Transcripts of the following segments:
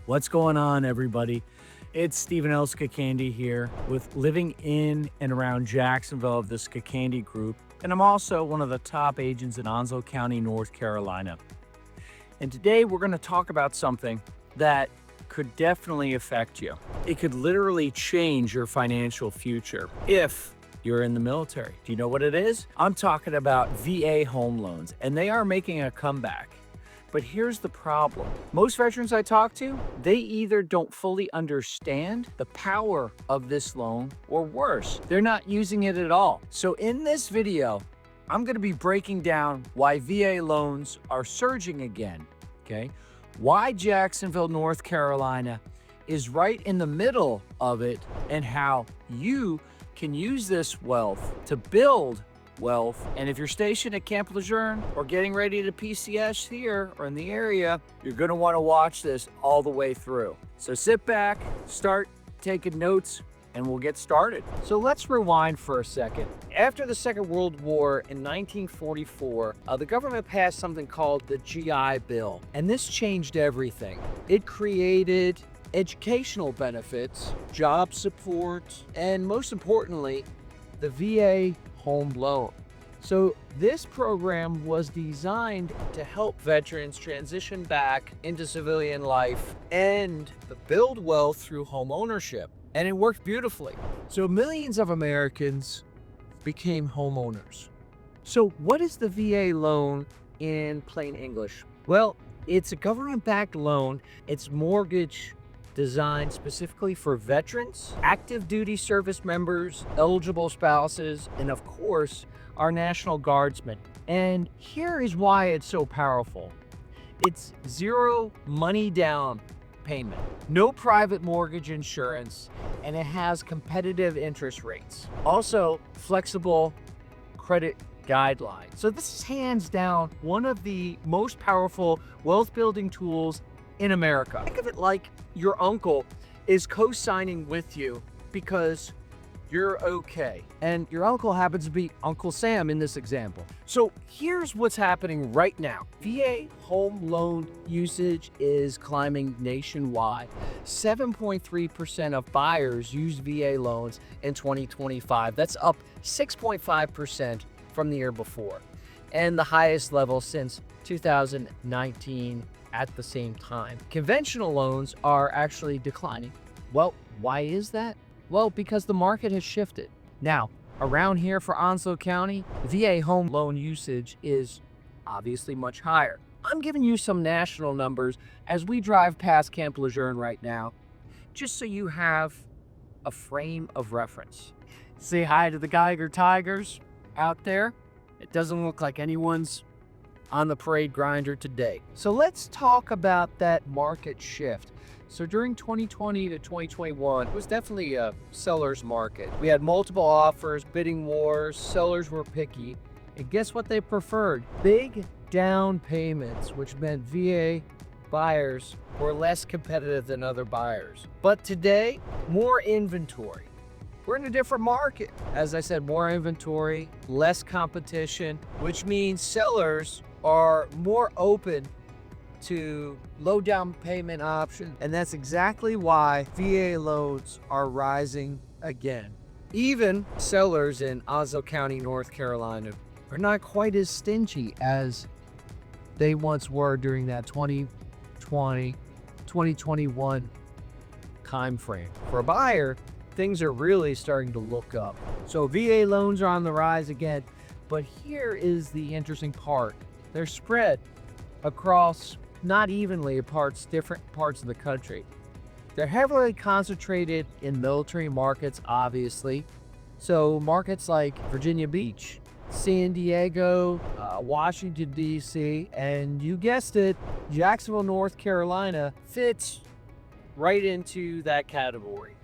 What's going on, everybody? It's Stephen L. Skakandy here with living in and around Jacksonville of the Skakandy Group, and I'm also one of the top agents in Onslow County, North Carolina. And today we're going to talk about something that could definitely affect you. It could literally change your financial future if you're in the military. Do you know what it is? I'm talking about VA home loans, and they are making a comeback. But here's the problem. Most veterans I talk to, they either don't fully understand the power of this loan, or worse, they're not using it at all. So in this video, I'm going to be breaking down why VA loans are surging again, okay? Why Jacksonville, North Carolina is right in the middle of it, and how you can use this wealth to build wealth. And if you're stationed at Camp Lejeune or getting ready to PCS here or in the area, you're going to want to watch this all the way through. So sit back, start taking notes, and we'll get started. So let's rewind for a second. After the Second World War in 1944, the government passed something called the GI Bill, and this changed everything. It created educational benefits, job support, and most importantly, the VA home loan. So this program was designed to help veterans transition back into civilian life and build wealth through home ownership. And it worked beautifully. So millions of Americans became homeowners. So what is the VA loan in plain English? Well, it's a government-backed loan. It's mortgage designed specifically for veterans, active duty service members, eligible spouses, and of course, our National Guardsmen. And here is why it's so powerful. It's zero money down payment, no private mortgage insurance, and it has competitive interest rates. Also, flexible credit guidelines. So this is hands down one of the most powerful wealth building tools in America. Think of it like your uncle is co-signing with you because you're okay. And your uncle happens to be Uncle Sam in this example. So here's what's happening right now. VA home loan usage is climbing nationwide. 7.3% of buyers used VA loans in 2025. That's up 6.5% from the year before, and the highest level since 2019 at the same time. Conventional loans are actually declining. Well, why is that? Well, because the market has shifted. Now, around here for Onslow County, VA home loan usage is obviously much higher. I'm giving you some national numbers as we drive past Camp Lejeune right now, just so you have a frame of reference. Say hi to the Geiger Tigers out there. It doesn't look like anyone's on the parade grinder today. So let's talk about that market shift. So during 2020 to 2021, it was definitely a seller's market. We had multiple offers, bidding wars, sellers were picky, and guess what they preferred? Big down payments, which meant VA buyers were less competitive than other buyers. But today, more inventory. We're in a different market. As I said, more inventory, less competition, which means sellers are more open to low down payment options. And that's exactly why VA loans are rising again. Even sellers in Onslow County, North Carolina are not quite as stingy as they once were during that 2020, 2021 time frame. For a buyer, things are really starting to look up. So VA loans are on the rise again, but here is the interesting part. They're spread across, not evenly across different parts of the country. They're heavily concentrated in military markets, obviously. So markets like Virginia Beach, San Diego, Washington, D.C., and you guessed it, Jacksonville, North Carolina fits right into that category.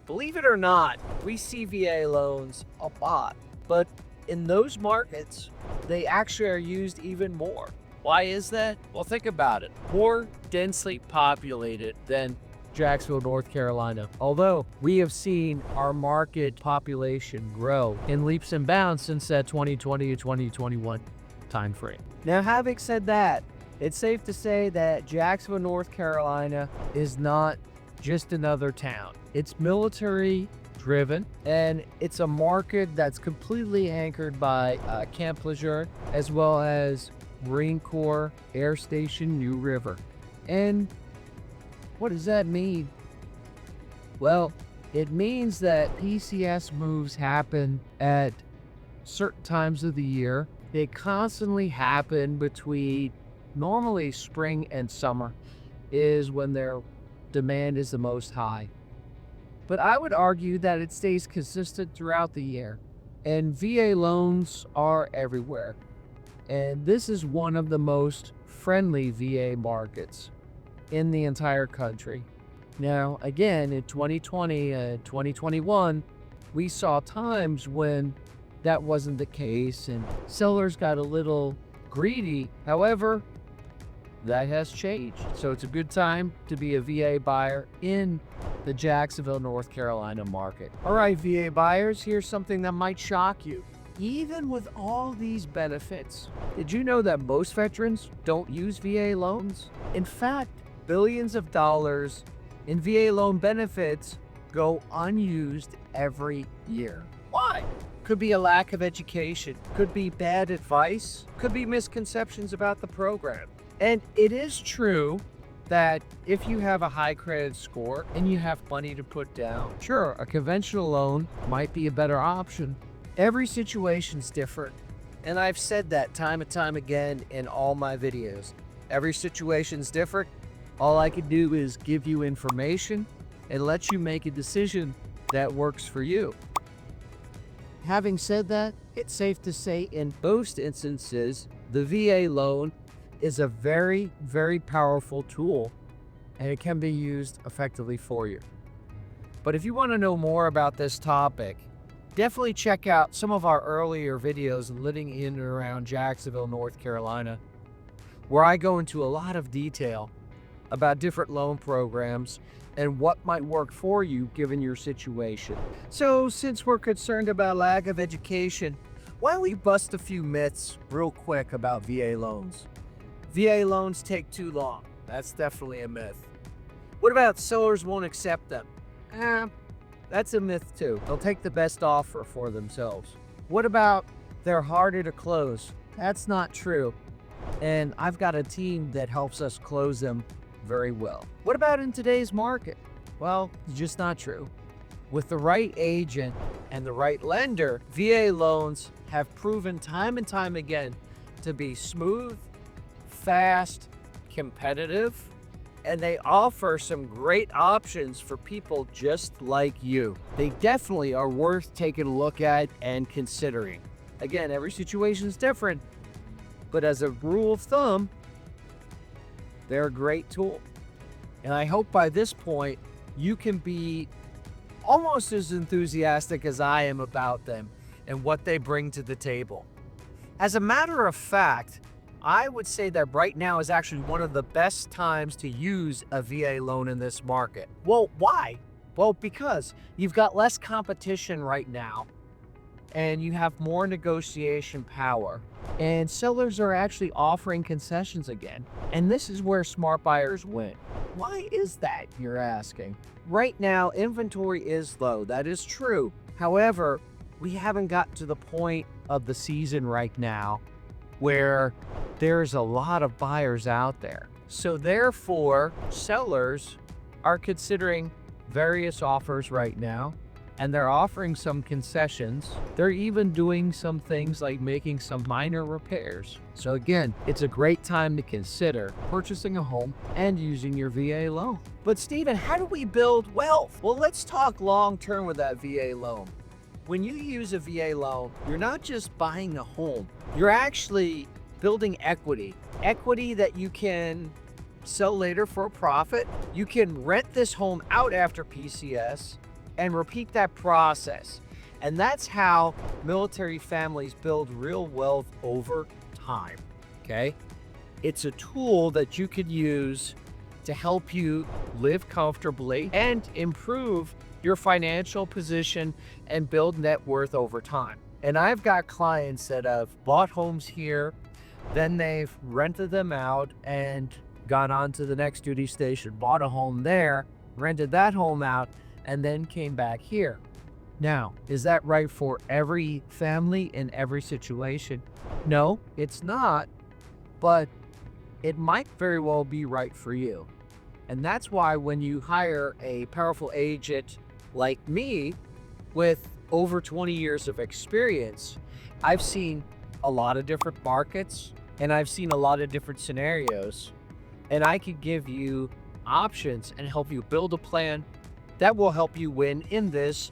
Believe it or not, we see VA loans a lot, but in those markets, they actually are used even more. Why is that? Well, think about it. More densely populated than Jacksonville, North Carolina. Although we have seen our market population grow in leaps and bounds since that 2020 to 2021 time frame. Now, having said that, It's safe to say that Jacksonville, North Carolina is not just another town. It's military driven, and it's a market that's completely anchored by Camp Lejeune, as well as Marine Corps Air Station New River. And what does that mean? Well, it means that PCS moves happen at certain times of the year. They constantly happen between normally spring and summer is when their demand is the most high. But I would argue that it stays consistent throughout the year. And VA loans are everywhere. And this is one of the most friendly VA markets in the entire country. Now, again, in 2020 and 2021, we saw times when that wasn't the case and sellers got a little greedy. However, that has changed. So it's a good time to be a VA buyer in the Jacksonville, North Carolina market. All right, VA buyers, here's something that might shock you. Even with all these benefits, did you know that most veterans don't use VA loans? In fact, billions of dollars in VA loan benefits go unused every year. Why? Could be a lack of education, could be bad advice, could be misconceptions about the program. And it is true that if you have a high credit score and you have money to put down, sure, a conventional loan might be a better option. Every situation's different. And I've said that time and time again in all my videos. Every situation's different. All I can do is give you information and let you make a decision that works for you. Having said that, it's safe to say in most instances, the VA loan is a very, very powerful tool, and it can be used effectively for you. But if you want to know more about this topic, definitely check out some of our earlier videos living in and around Jacksonville, North Carolina, where I go into a lot of detail about different loan programs and what might work for you given your situation. So since we're concerned about lack of education, why don't we bust a few myths real quick about VA loans? VA loans take too long. That's definitely a myth. What about sellers won't accept them? That's a myth too. They'll take the best offer for themselves. What about they're harder to close? That's not true. And I've got a team that helps us close them very well. What about in today's market? Well, it's just not true. With the right agent and the right lender, VA loans have proven time and time again to be smooth, fast, competitive, and they offer some great options for people just like you. They definitely are worth taking a look at and considering. Again, every situation is different, but as a rule of thumb, they're a great tool. And I hope by this point, you can be almost as enthusiastic as I am about them and what they bring to the table. As a matter of fact, I would say that right now is actually one of the best times to use a VA loan in this market. Well, why? Well, because you've got less competition right now and you have more negotiation power. And sellers are actually offering concessions again. And this is where smart buyers win. Why is that, you're asking? Right now, inventory is low. That is true. However, we haven't got to the point of the season right now where there's a lot of buyers out there. So therefore, sellers are considering various offers right now, and they're offering some concessions. They're even doing some things like making some minor repairs. So again, it's a great time to consider purchasing a home and using your VA loan. But Stephen, how do we build wealth? Well, let's talk long-term with that VA loan. When you use a VA loan, you're not just buying a home, you're actually building equity. Equity that you can sell later for a profit. You can rent this home out after PCS and repeat that process. And that's how military families build real wealth over time, okay? It's a tool that you could use to help you live comfortably and improve your financial position and build net worth over time. And I've got clients that have bought homes here, Then they've rented them out and gone on to the next duty station, bought a home there, rented that home out, and then came back here. Now, is that right for every family in every situation? No, it's not, but it might very well be right for you. And that's why when you hire a powerful agent like me with over 20 years of experience, I've seen a lot of different markets and I've seen a lot of different scenarios. And I can give you options and help you build a plan that will help you win in this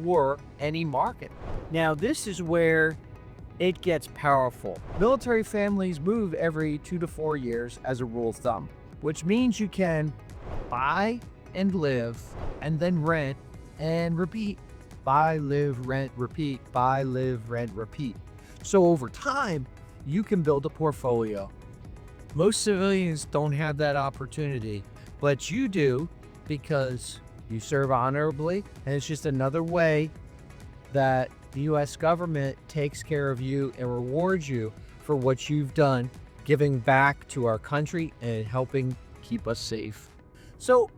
or any market. Now, this is where it gets powerful. Military families move every 2 to 4 years as a rule of thumb, which means you can buy and live and then rent and repeat. Buy, live, rent, repeat, buy, live, rent, repeat. So over time, you can build a portfolio. Most civilians don't have that opportunity, but you do because you serve honorably, and it's just another way that the U.S. government takes care of you and rewards you for what you've done, giving back to our country and helping keep us safe. So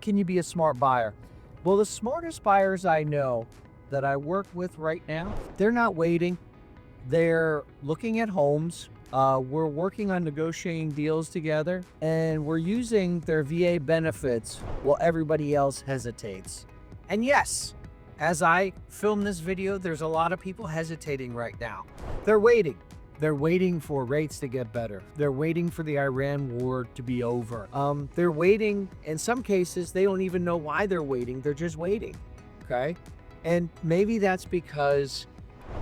can you be a smart buyer? Well, the smartest buyers I know that I work with right now, they're not waiting. They're looking at homes. We're working on negotiating deals together, and we're using their VA benefits while everybody else hesitates. And yes, as I film this video, there's a lot of people hesitating right now. They're waiting. They're waiting for rates to get better. They're waiting for the Iran war to be over. They're waiting. In some cases, they don't even know why they're waiting. They're just waiting, okay? And maybe that's because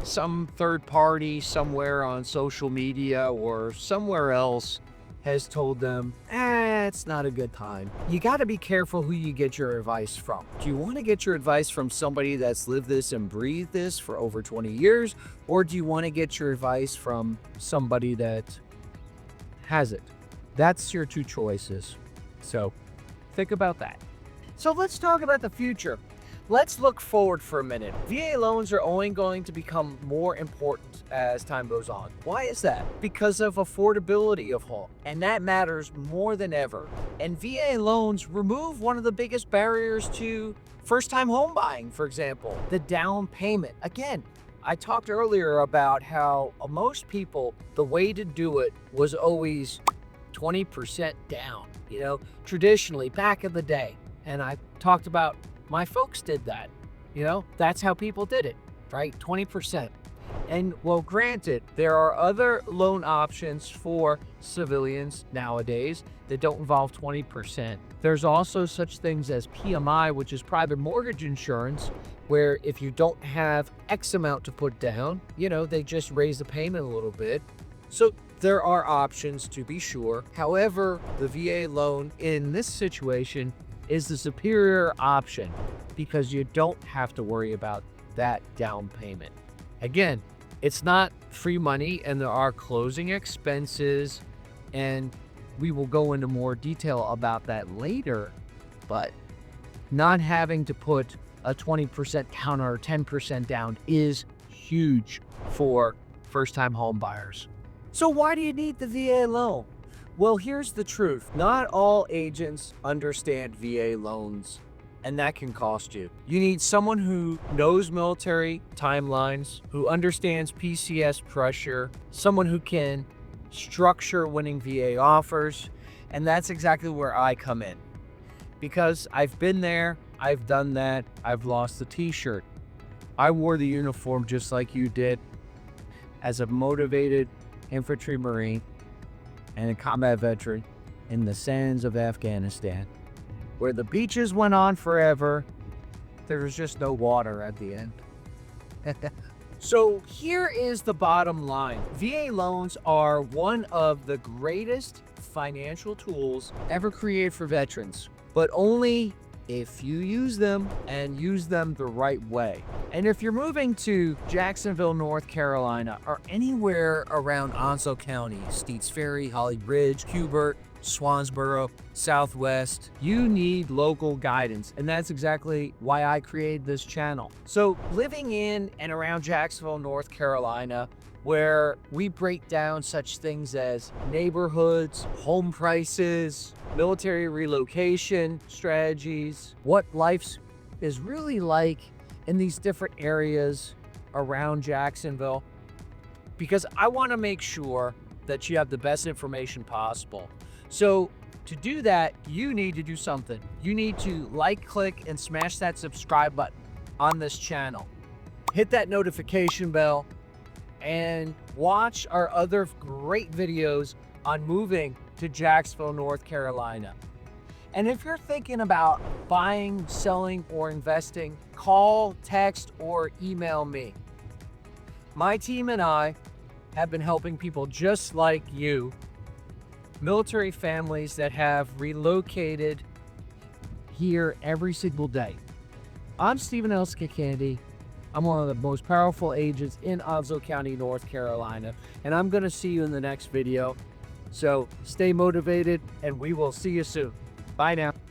some third party somewhere on social media or somewhere else has told them, it's not a good time. You got to be careful who you get your advice from. Do you want to get your advice from somebody that's lived this and breathed this for over 20 years? Or do you want to get your advice from somebody that hasn't? That's your two choices. So think about that. So let's talk about the future. Let's look forward for a minute. VA loans are only going to become more important as time goes on. Why is that? Because of affordability of home, and that matters more than ever. And VA loans remove one of the biggest barriers to first-time home buying, for example, the down payment. Again, I talked earlier about how most people, the way to do it was always 20% down, traditionally back in the day. And I talked about my folks did that. That's how people did it, right? 20%. And well, granted, there are other loan options for civilians nowadays that don't involve 20%. There's also such things as PMI, which is private mortgage insurance, where if you don't have X amount to put down, they just raise the payment a little bit. So there are options to be sure. However, the VA loan in this situation is the superior option because you don't have to worry about that down payment. Again, it's not free money and there are closing expenses, and we will go into more detail about that later, but not having to put a 20% down or 10% down is huge for first-time home buyers. So why do you need the VA loan? Well, here's the truth. Not all agents understand VA loans, and that can cost you. You need someone who knows military timelines, who understands PCS pressure, someone who can structure winning VA offers, and that's exactly where I come in. Because I've been there, I've done that, I've lost the t-shirt. I wore the uniform just like you did as a motivated infantry Marine and a combat veteran in the sands of Afghanistan, where the beaches went on forever. There was just no water at the end. So here is the bottom line. VA loans are one of the greatest financial tools ever created for veterans, but only if you use them and use them the right way. And if you're moving to Jacksonville, North Carolina, or anywhere around Onslow County, Steeds Ferry, Holly Bridge, Hubert, Swansboro, Southwest, you need local guidance. And that's exactly why I created this channel. So living in and around Jacksonville, North Carolina, where we break down such things as neighborhoods, home prices, military relocation strategies, what life is really like in these different areas around Jacksonville, because I want to make sure that you have the best information possible. So to do that, you need to do something. You need to like, click, and smash that subscribe button on this channel. Hit that notification bell and watch our other great videos on moving to Jacksonville, North Carolina. And if you're thinking about buying, selling, or investing, call, text, or email me. My team and I have been helping people just like you, military families that have relocated here every single day. I'm Stephen L. Skakandy. I'm one of the most powerful agents in Onslow County, North Carolina, and I'm going to see you in the next video. So stay motivated, and we will see you soon. Bye now.